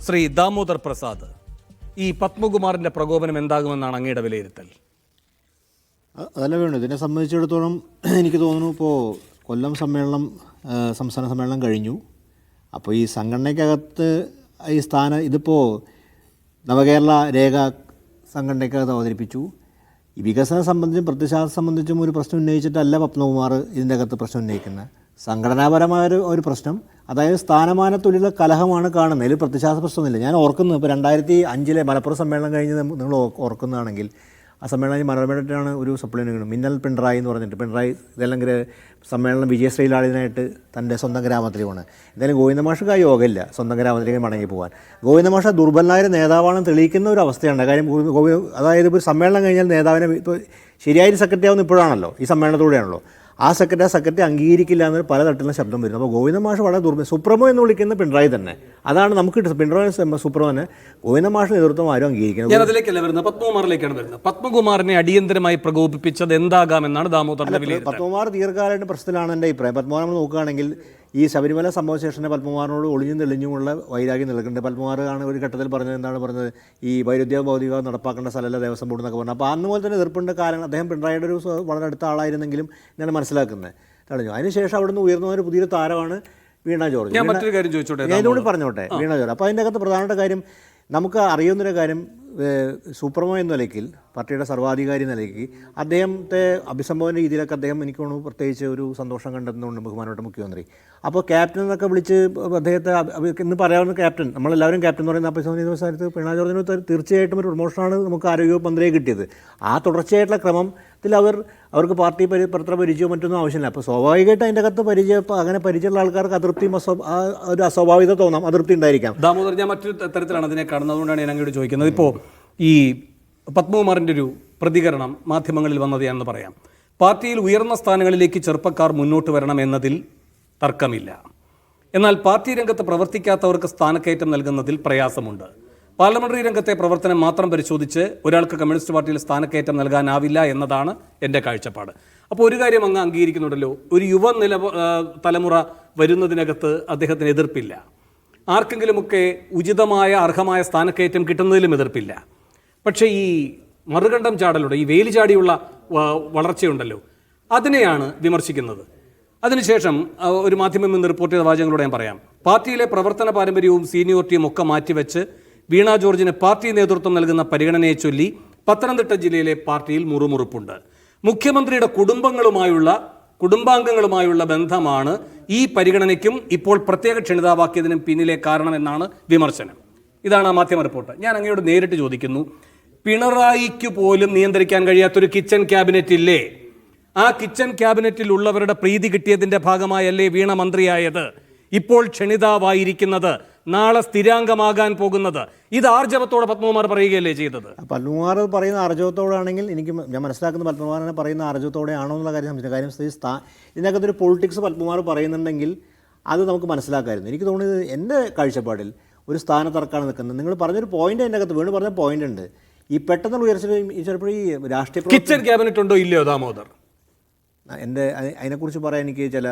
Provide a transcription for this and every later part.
ശ്രീ ദാമോദർ പ്രസാദ്, ഈ പത്മകുമാറിന്റെ പ്രകോപനം എന്താകുമെന്നാണ് അങ്ങയുടെ വിലയിരുത്തൽ? അതല്ല വേണ്ടു. ഇതിനെ സംബന്ധിച്ചിടത്തോളം എനിക്ക് തോന്നുന്നു ഇപ്പോൾ കൊല്ലം സമ്മേളനം, സംസ്ഥാന സമ്മേളനം കഴിഞ്ഞു. അപ്പോൾ ഈ സംഘടനയ്ക്കകത്ത് ഈ ഇതിപ്പോൾ നവകേരള രേഖ സംഘടനയ്ക്കകത്ത് അവതരിപ്പിച്ചു. ഈ വികസനം സംബന്ധിച്ചും പ്രതിഷേധം സംബന്ധിച്ചും ഒരു പ്രശ്നം ഉന്നയിച്ചിട്ടല്ല പത്മകുമാർ ഇതിൻ്റെ അകത്ത് പ്രശ്നം ഉന്നയിക്കുന്നത്. സംഘടനാപരമായ ഒരു പ്രശ്നം, അതായത് സ്ഥാനമാനത്തുള്ളിലുള്ള കലഹമാണ് കാണുന്നത്. ഇതിൽ പ്രതിഷേധ പ്രശ്നമൊന്നുമില്ല. ഞാൻ ഓർക്കുന്നത് ഇപ്പോൾ 2005 മലപ്പുറം സമ്മേളനം കഴിഞ്ഞ് നിങ്ങൾ ഓർക്കുന്നതാണെങ്കിൽ, ആ സമ്മേളനം മനോരമയായിട്ടാണ് ഒരു സപ്ലിമെൻ്റ് മിന്നൽ പിണറായി എന്ന് പറഞ്ഞിട്ട്, പിണറായി ഇതെല്ലാം സമ്മേളനം വിജയശ്രീലാളിനായിട്ട് തൻ്റെ സ്വന്തം ഗ്രാമത്തിൽ പോകണം. എന്തായാലും ഗോവിന്ദമാഷക്ക് ആ യോഗമില്ല സ്വന്തം ഗ്രാമത്തിലേക്ക് മടങ്ങി പോകാൻ. ഗോവിന്ദമാഷ ദുർബലനായ നേതാവാണെന്ന് തെളിയിക്കുന്ന ഒരു അവസ്ഥയാണ്. കാര്യം അതായത് ഇപ്പോൾ സമ്മേളനം കഴിഞ്ഞാൽ നേതാവിനെ ഇപ്പോൾ ശരിയായൊരു സെക്രട്ടറി ആവുന്ന ഇപ്പോഴാണല്ലോ, ഈ സമ്മേളനത്തോടെയാണല്ലോ. ആ സെക്രട്ടറി അംഗീകരിക്കില്ല എന്ന് പല തട്ടിലുള്ള ശബ്ദം വരുന്നു. അപ്പോൾ ഗോവിന്ദമാഷ് വളരെ സുപ്രമോ എന്ന് വിളിക്കുന്ന പിണറായി തന്നെ, അതാണ് നമുക്ക് പിണറായി സുപ്രമോനെ ഗോവിന്ദമാഷ് നേതൃത്വം ആരും അംഗീകരിക്കുന്നത്. ഞാൻ അതിലേക്കല്ല വരുന്നത്, പത്മകുമാറിലേക്കാണ് വരുന്നത്. പത്മകുമാറിനെ അടിയന്തരമായി പ്രകോപിപ്പിച്ചത് എന്താകാമെന്നാണ് ദാമോദറിന്റെ വിലയിരുത്തൽ? പത്മകുമാർ ദീർഘകാലമായിട്ട് പ്രശ്നത്തിലാണ് എൻ്റെ അഭിപ്രായം. പത്മകുമാർ നമ്മൾ നോക്കുകയാണെങ്കിൽ ഈ ശബരിമല സംഭവശേഷനെ പത്മകുമാറിനോട് ഒളിഞ്ഞും തെളിഞ്ഞുമുള്ള വൈരാഗ്യം നിൽക്കുന്നുണ്ട്. പത്മകുമാറാണ് ഒരു ഘട്ടത്തിൽ പറഞ്ഞത് ഈ വൈരുദ്ധ്യ ഭൗതിക നടപ്പാക്കേണ്ട സ്ഥലമല്ല ദേവസ്വം ബോർഡ് എന്നൊക്കെ പറഞ്ഞു. അപ്പോൾ അന്ന് പോലെ തന്നെ എതിർപ്പിൻ്റെ കാരണം അദ്ദേഹം പിണറായിയുടെ ഒരു വളരെ അടുത്ത ആളായിരുന്നെങ്കിലും ഞാൻ മനസ്സിലാക്കുന്നത് തടഞ്ഞു. അതിനുശേഷം അവിടുന്ന് ഉയർന്ന ഒരു പുതിയൊരു താരമാണ് വീണ ജോർജ്. ഞാൻ മറ്റൊരു കാര്യം ചോദിച്ചോട്ടെ, ഞാനോട് പറഞ്ഞോട്ടെ, വീണ ജോർജ്. അപ്പോൾ അതിൻ്റെ അകത്ത് പ്രധാനപ്പെട്ട കാര്യം നമുക്ക് അറിയുന്നൊരു കാര്യം, സൂപ്രമോ എന്ന നിലയ്ക്ക്, പാർട്ടിയുടെ സർവാധികാരി എന്ന നിലയ്ക്ക് അദ്ദേഹത്തെ അഭിസംബോധന രീതിയിലൊക്കെ അദ്ദേഹം എനിക്ക് തോന്നുന്നു പ്രത്യേകിച്ച് ഒരു സന്തോഷം കണ്ടെത്തുന്നുണ്ട് ബഹുമാനപ്പെട്ട മുഖ്യമന്ത്രി. അപ്പോൾ ക്യാപ്റ്റൻ എന്നൊക്കെ വിളിച്ച് അദ്ദേഹത്തെ ഇന്ന് പറയാവുന്ന ക്യാപ്റ്റൻ, നമ്മളെല്ലാവരും ക്യാപ്റ്റൻ എന്ന് പറയുന്ന അഭിസംബോധന സ്ഥലത്ത് പിണറായി ജോർജിന് തീർച്ചയായിട്ടും ഒരു പ്രൊമോഷനാണ് നമുക്ക് ആരോഗ്യ മന്ത്രിയെ കിട്ടിയത്. ആ തുടർച്ചയായിട്ടുള്ള ക്രമത്തിൽ അവർക്ക് പാർട്ടി പത്ര പരിചയമോ മറ്റൊന്നും ആവശ്യമില്ല. അപ്പോൾ സ്വാഭാവികമായിട്ട് അതിൻ്റെ അകത്ത് അങ്ങനെ പരിചയമുള്ള ആൾക്കാർക്ക് അതൃപ്തിയും ഒരു അസ്വാഭാവികത തോന്നാം, അതൃപ്തി ഉണ്ടായിരിക്കാം. ദാമോദർ, ഞാൻ മറ്റൊരു തരത്തിലാണ് അതിനെ കാണുന്നത്, അതുകൊണ്ടാണ് ഞാൻ അങ്ങോട്ട് ചോദിക്കുന്നത്. ഇപ്പോൾ ഈ പത്മകുമാറിൻ്റെ ഒരു പ്രതികരണം മാധ്യമങ്ങളിൽ വന്നതാണെന്ന് പറയാം. പാർട്ടിയിൽ ഉയർന്ന സ്ഥാനങ്ങളിലേക്ക് ചെറുപ്പക്കാർ മുന്നോട്ട് വരണം എന്നതിൽ തർക്കമില്ല. എന്നാൽ പാർട്ടി രംഗത്ത് പ്രവർത്തിക്കാത്തവർക്ക് സ്ഥാനക്കയറ്റം നൽകുന്നതിൽ പ്രയാസമുണ്ട്. പാർലമെന്ററി രംഗത്തെ പ്രവർത്തനം മാത്രം പരിശോധിച്ച് ഒരാൾക്ക് കമ്മ്യൂണിസ്റ്റ് പാർട്ടിയിൽ സ്ഥാനക്കയറ്റം നൽകാനാവില്ല എന്നതാണ് എൻ്റെ കാഴ്ചപ്പാട്. അപ്പോൾ ഒരു കാര്യം അങ്ങ് അംഗീകരിക്കുന്നുണ്ടല്ലോ, ഒരു തലമുറ വരുന്നതിനകത്ത് അദ്ദേഹത്തിന് എതിർപ്പില്ല. ആർക്കെങ്കിലുമൊക്കെ ഉചിതമായ അർഹമായ സ്ഥാനക്കയറ്റം കിട്ടുന്നതിലും എതിർപ്പില്ല. പക്ഷേ ഈ മറുകണ്ഠം ചാടലുടെ, ഈ വേലി ചാടിയുള്ള വളർച്ചയുണ്ടല്ലോ, അതിനെയാണ് വിമർശിക്കുന്നത്. അതിനുശേഷം ഒരു മാധ്യമം ഇന്ന് റിപ്പോർട്ട് ചെയ്ത വാചകങ്ങളോട് ഞാൻ പറയാം. പാർട്ടിയിലെ പ്രവർത്തന പാരമ്പര്യവും സീനിയോറിറ്റിയും ഒക്കെ മാറ്റിവെച്ച് വീണ ജോർജിന് പാർട്ടി നേതൃത്വം നൽകുന്ന പരിഗണനയെ ചൊല്ലി പത്തനംതിട്ട ജില്ലയിലെ പാർട്ടിയിൽ മുറുമുറുപ്പുണ്ട്. മുഖ്യമന്ത്രിയുടെ കുടുംബാംഗങ്ങളുമായുള്ള ബന്ധമാണ് ഈ പരിഗണനയ്ക്കും ഇപ്പോൾ പ്രത്യേക ക്ഷണിതാവാക്കിയതിനും പിന്നിലെ കാരണമെന്നാണ് വിമർശനം. ഇതാണ് ആ മാധ്യമ റിപ്പോർട്ട്. ഞാൻ അങ്ങയോട് നേരിട്ട് ചോദിക്കുന്നു, പിണറായിക്ക് പോലും നിയന്ത്രിക്കാൻ കഴിയാത്തൊരു കിച്ചൺ ക്യാബിനറ്റ് ഇല്ലേ? ആ കിച്ചൺ ക്യാബിനറ്റിൽ ഉള്ളവരുടെ പ്രീതി കിട്ടിയതിൻ്റെ ഭാഗമായല്ലേ വീണ മന്ത്രിയായത്, ഇപ്പോൾ ക്ഷണിതാവായിരിക്കുന്നത്, നാളെ സ്ഥിരാംഗമാകാൻ പോകുന്നത്? ഇത് ആർജവത്തോടെ പത്മകുമാർ പറയുകയല്ലേ ചെയ്തത്? പത്മകുമാർ പറയുന്ന ആർജവത്തോടാണെങ്കിൽ ഞാൻ മനസ്സിലാക്കുന്ന പത്മകുമാറിനെ പറയുന്ന ആർജവത്തോടെ ആണോ എന്നുള്ള കാര്യം സംശയം. കാര്യം ഇതിനകത്തൊരു പൊളിറ്റിക്സ് പത്മകുമാർ പറയുന്നുണ്ടെങ്കിൽ അത് നമുക്ക് മനസ്സിലാക്കാമായിരുന്നു. എനിക്ക് തോന്നുന്നത് എൻ്റെ കാഴ്ചപ്പാടിൽ ഒരു സ്ഥാനത്തർക്കാണ് നിൽക്കുന്നത്. നിങ്ങൾ പറഞ്ഞൊരു പോയിന്റ് അതിൻ്റെ അകത്ത് വീണ്ടും പറഞ്ഞ പോയിന്റ് ഉണ്ട്. ഈ പെട്ടെന്നുള്ള ഉയർച്ച ചിലപ്പോൾ ഈ രാഷ്ട്രീയ കിച്ചൺ ക്യാബിനറ്റ് ഉണ്ടോ ഇല്ലയോ ദാമോദർ? എൻ്റെ അതിനെക്കുറിച്ച് പറയാൻ എനിക്ക് ചില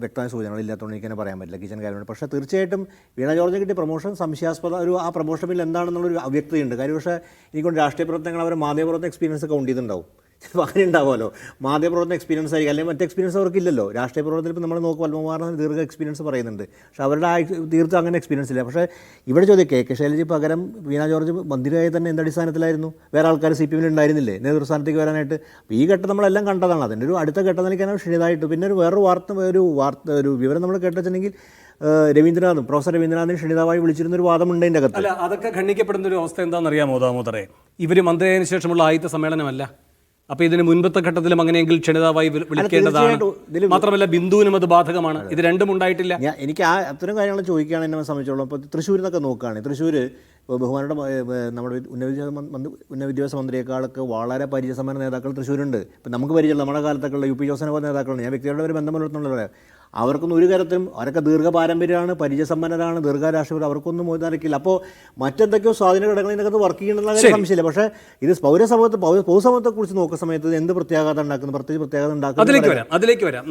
വ്യക്തമായ സൂചനകൾ ഇല്ലാത്തതുകൊണ്ട് എനിക്ക് തന്നെ പറയാൻ പറ്റില്ല കിച്ചൺ ക്യാബിനറ്റ്. പക്ഷേ തീർച്ചയായിട്ടും വീണ ജോർജിന് കിട്ടിയ പ്രൊമോഷൻ സംശയാസ്പദ ആ പ്രൊമോഷൻ ബിൽ എന്താണെന്നുള്ളൊരു അവ്യക്തതയുണ്ട്. കാര്യം പക്ഷേ എനിക്കൊണ്ട് രാഷ്ട്രീയ പ്രവർത്തനങ്ങൾ അവരെ മാധ്യമപ്രവർത്തന എക്സ്പീരിയൻസ് കൗണ്ട് ചെയ്തിട്ടുണ്ടാവും. ചിലപ്പോൾ അങ്ങനെ ഉണ്ടാവുമല്ലോ, മാധ്യമപ്രവർത്തന എക്സ്പീരിയൻസ് ആയിരിക്കും, അല്ലെങ്കിൽ മറ്റേ എക്സ്പീരിയൻസ് അവർക്കില്ലല്ലോ. രാഷ്ട്രീയ പ്രവർത്തനത്തിൽ ഇപ്പോൾ നമ്മൾ നോക്കുക, പത്മകുമാറിന് ദീർഘ എക്സ്പീരിയൻസ് പറയുന്നുണ്ട്, പക്ഷേ അവരുടെ തീർത്തും അങ്ങനെ എക്സ്പീരിയൻസ് ഇല്ല. പക്ഷേ ഇവിടെ ചോദിക്കുക, കെ ശൈലജ പകരം വീണ ജോർജ് മന്ത്രിയായി തന്നെ എന്തടിസ്ഥാനത്തിലായിരുന്നു? വേറെ ആൾക്കാർ CPM ഉണ്ടായിരുന്നില്ലേ നേതൃസ്ഥാനത്തേക്ക് വരാനായിട്ട്? അപ്പോൾ ഈ ഘട്ടം നമ്മളെല്ലാം കണ്ടതാണ്. അതിൻ്റെ ഒരു അടുത്ത ഘട്ടം നിൽക്കാനാണ് ക്ഷണിതായിട്ട്. പിന്നെ വേറൊരു ഒരു വിവരം നമ്മൾ കേട്ടിട്ടുണ്ടെങ്കിൽ പ്രൊഫസർ രവീന്ദ്രനാഥിന് ക്ഷണിതാവായി വിളിച്ചിരുന്നൊരു വാദമുണ്ട് അതിൻ്റെ അകത്ത്. അല്ല, അതൊക്കെ ഖണ്ഡിക്കപ്പെടുന്ന ഒരു അവസ്ഥ എന്താണെന്നറിയാമോ ദാമോദറെ? ഇവർ മന്ത്രിയായതിനു ശേഷമുള്ള ആദ്യത്തെ സമ്മേളനമല്ല. അപ്പോൾ ഇതിന് മുൻപത്തെ ഘട്ടത്തിലും അങ്ങനെയെങ്കിൽ ക്ഷണിതാവായി വിളിക്കേണ്ടതാണ്. മാത്രമല്ല ബിന്ദുവിനും അത് ബാധകമാണ്. ഇത് രണ്ടും ഉണ്ടായിട്ടില്ല. എനിക്ക് അത്തരം കാര്യങ്ങൾ ചോദിക്കുകയാണ് എന്നെ സംബന്ധിച്ചോളം. ഇപ്പോൾ തൃശ്ശൂരിൽ നിന്നൊക്കെ നോക്കുകയാണ്, തൃശ്ശൂർ ബഹുമാനയുടെ നമ്മുടെ ഉന്നത വിദ്യാഭ്യാസ മന്ത്രിയേക്കാളൊക്കെ വളരെ പരിചയസമ്പന്ന നേതാക്കൾ തൃശ്ശൂരുണ്ട്. ഇപ്പം നമുക്ക് പരിചയമുള്ള നമ്മുടെ കാലത്തൊക്കെയുള്ള UP ജോസഫ് പോലെ നേതാക്കളുണ്ട്. ഞാൻ വ്യക്തികളുടെ ഒരു ബന്ധം പുലർത്തുന്നുള്ളവരെ, അവർക്കൊന്നും ഒരു കാര്യത്തിലും അവരൊക്കെ ദീർഘ പാരമ്പര്യമാണ്, പരിചയസമ്പന്നരാണ്, ദീർഘ രാഷ്ട്രീയ, അവർക്കൊന്നും മോചിതരക്കില്ല. അപ്പോൾ മറ്റെന്തൊക്കെയോ സ്വാധീന ഘടകങ്ങളിനകത്ത് വർക്ക് ചെയ്യണമെന്ന സംശയമില്ല. പക്ഷേ ഇത് പൊതുസമൂഹത്തെക്കുറിച്ച് നോക്കുന്ന സമയത്ത് എന്ത് പ്രത്യാഘാതം ഉണ്ടാക്കുന്നു, പ്രത്യേകിച്ച് പ്രത്യാഘാതം ഉണ്ടാക്കുന്നു. അതിലേക്ക് വരാം.